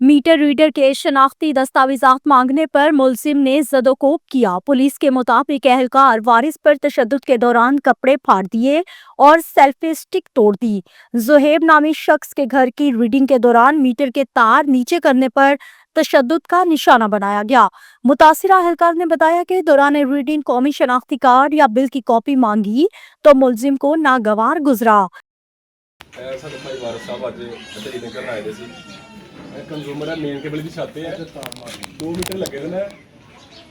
Meter reader के शनाख्ती दस्तावेजात मांगने पर मुलजिम ने जदोकोब किया। पुलिस के मुताबिक एहलकार वारिस पर तशद्दुद के दौरान कपड़े फाड़ दिए और सेल्फी स्टिक तोड़ दी। जुहेब नामी शख्स के घर की रीडिंग के दौरान मीटर के तार नीचे करने पर तशद्दुद का निशाना बनाया गया। मुतासिरा एहलकार ने बताया कि दौरान रीडिंग कौमी शनाख्ती कार्ड या बिल की कॉपी मांगी तो मुलजिम को नागवार गुजरा। ਸਾਡੇ ਭਾਈ ਵਾਰਿਸ ਸਾਹਿਬ ਅੱਜ ਇੱਥੇ ਰੀਡਿੰਗ ਕਰਨ ਆਏ ਦੇ ਸੀ। ਇਹ ਕੰਜ਼ੂਮਰ ਹੈ, ਮੇਨ ਕੇਬਲ ਦੀ ਛੱਤ ਹੈ, 2 ਮੀਟਰ ਲੱਗੇ ਦੇ ਨੇ।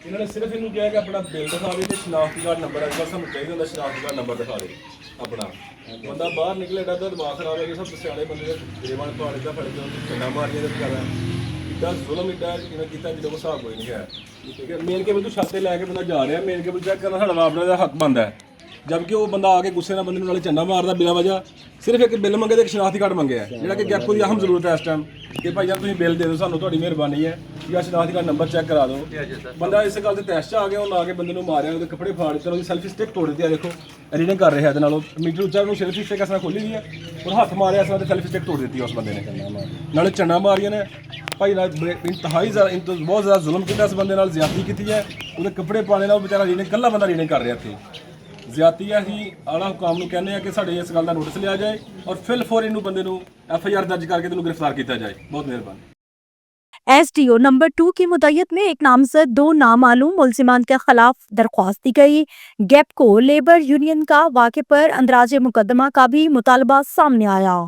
ਇਹਨਾਂ ਨੇ ਸਿਰਫ ਇਹਨੂੰ ਕਿਹਾ ਕਿ ਆਪਣਾ ਬਿੱਲ ਦਿਖਾਵੇ ਤੇ ਸ਼ਨਾਖਤੀ ਕਾਰਡ ਨੰਬਰ ਅੱਜ ਕੱਲ੍ਹ ਸਾਨੂੰ ਚਾਹੀਦਾ ਹੁੰਦਾ, ਸ਼ਨਾਖਤੀ ਕਾਰਡ ਨੰਬਰ ਦਿਖਾ ਦੇ ਆਪਣਾ। ਬੰਦਾ ਬਾਹਰ ਨਿਕਲੇ ਏਡਾ ਤਾਂ ਦਿਮਾਗ ਖਰਾਬ ਹੋ ਗਿਆ। ਸਭ ਸਿਆਣੇ ਬੰਦੇ ਦੇ ਗਰੀਬਾਂ ਪਾੜੇ ਦਾ ਫੜ ਕੇ ਚੰਡਾ ਮਾਰੀਆਂ ਦੇ ਵਿਚਾਰਾ ਇੱਡਾ ਜ਼ੁਲਮ ਇੱਡਾ ਇਹਨਾਂ ਕੀਤਾ ਜਿਹਦਾ ਕੋਈ ਹਿਸਾਬ ਕੋਈ ਨਹੀਂ ਹੈ। ਠੀਕ ਹੈ, ਮੇਨ ਕੇਬਲ ਤੋਂ ਛੱਤ ਤੇ ਲੈ ਕੇ ਬੰਦਾ ਜਾ ਰਿਹਾ, ਮੇਨ ਕੇਬਲ ਚੈੱਕ ਕਰਨਾ ਸਾਡਾ ਆਪਣਾ ਦਾ ਹੱਕ ਬਣਦਾ ਹੈ। जबकि वो बंदा आके गुस्से ਨਾਲ ਬੰਦੇ ਨੂੰ ਨਾਲੇ ਝੰਡਾ ਮਾਰਦਾ ਬਿਨਾਂ ਵਜ੍ਹਾ। ਸਿਰਫ ਇੱਕ ਬਿੱਲ ਮੰਗੇ ਤੇ ਇੱਕ ਸ਼ਨਾਖਤੀ ਕਾਰਡ ਮੰਗਿਆ, ਜਿਹੜਾ ਕਿ ਗੈਪੋ ਦੀ ਅਹਿਮ ਜ਼ਰੂਰਤ ਹੈ ਇਸ ਟਾਈਮ ਕਿ ਭਾਈ ਯਾਰ ਤੁਸੀਂ ਬਿੱਲ ਦੇ ਦਿਓ ਸਾਨੂੰ, ਤੁਹਾਡੀ ਮਿਹਰਬਾਨੀ ਹੈ ਜਾਂ ਸ਼ਨਾਖਤੀ ਕਾਰਡ ਨੰਬਰ ਚੈੱਕ ਕਰਾ ਦਿਓ। ਬੰਦਾ ਇਸ ਗੱਲ ਤੇ ਤੈਸ਼ 'ਚ ਆ ਗਿਆ, ਉਹ ਆ ਕੇ ਬੰਦੇ ਨੂੰ ਮਾਰਿਆ, ਉਹਦੇ ਕੱਪੜੇ ਫਾੜ ਦਿੱਤੇ, ਉਹਦੀ ਸੈਲਫੀ ਸਟਿਕ ਤੋੜ ਦਿੱਤੀ। ਆ ਦੇਖੋ ਰੀਡਿੰਗ ਕਰ ਰਿਹਾ ਇਹਦੇ ਨਾਲ, ਉਹ ਮੀਟਰ ਉੱਚਾ ਨੂੰ ਸੈਲਫੀ ਸਟਿਕ ਇਸ ਤਰ੍ਹਾਂ ਖੋਲੀ ਗਈ ਹੈ, ਉਹ ਹੱਥ ਮਾਰਿਆ ਇਸ ਤਰ੍ਹਾਂ ਤੇ ਸੈਲਫੀ ਸਟਿਕ ਤੋੜ ਦਿੱਤੀ ਉਸ ਬੰਦੇ ਨੇ, ਨਾਲੇ ਝੰਡਾ ਮਾਰੀਆਂ ਨੇ। ਭਾਈ ਨਾਲ ਇੰਤਹਾਈ ਬਹੁਤ ਜ਼ਿਆਦਾ ਜ਼ੁਲਮ ਕੀਤਾ ਇਸ ਬੰਦੇ ਨਾਲ, ਜ਼ਿਆਦਤੀ ਕੀਤੀ ਹੈ। ਉਹਦੇ ਕੱਪੜੇ ਪਾਣੇ ਨਾਲ ਉਹ ਵਿਚਾਰਾ ਰੀਡਿੰਗ ਇਕੱਲਾ ਬੰਦਾ ਰੀਡਿੰਗ ਕਰ ਰਿਹਾ ਇੱਥੇ। ਜ਼ਿਆਦਤੀ ਅਸੀਂ ਆਲਾ ਹੁਕਾਮ ਨੂੰ ਕਹਿੰਦੇ ਆ ਕਿ ਸਾਡੇ ਇਸ ਗੱਲ ਦਾ ਨੋਟਿਸ ਲਿਆ ਜਾਏ और फिल फौर इनू बंदे नू FIR दर्ज करके तेनू गिरफ्तार किया जाए। बहुत मेहरबानी। SDO नंबर 2 की मुद्दत में एक नामजद 2 नामालूम मुलजिमान के खिलाफ दरख्वास्त दी गई। गैप को लेबर यूनियन का वाक़े पर अंदराज मुकदमा का भी मुतालबा सामने आया।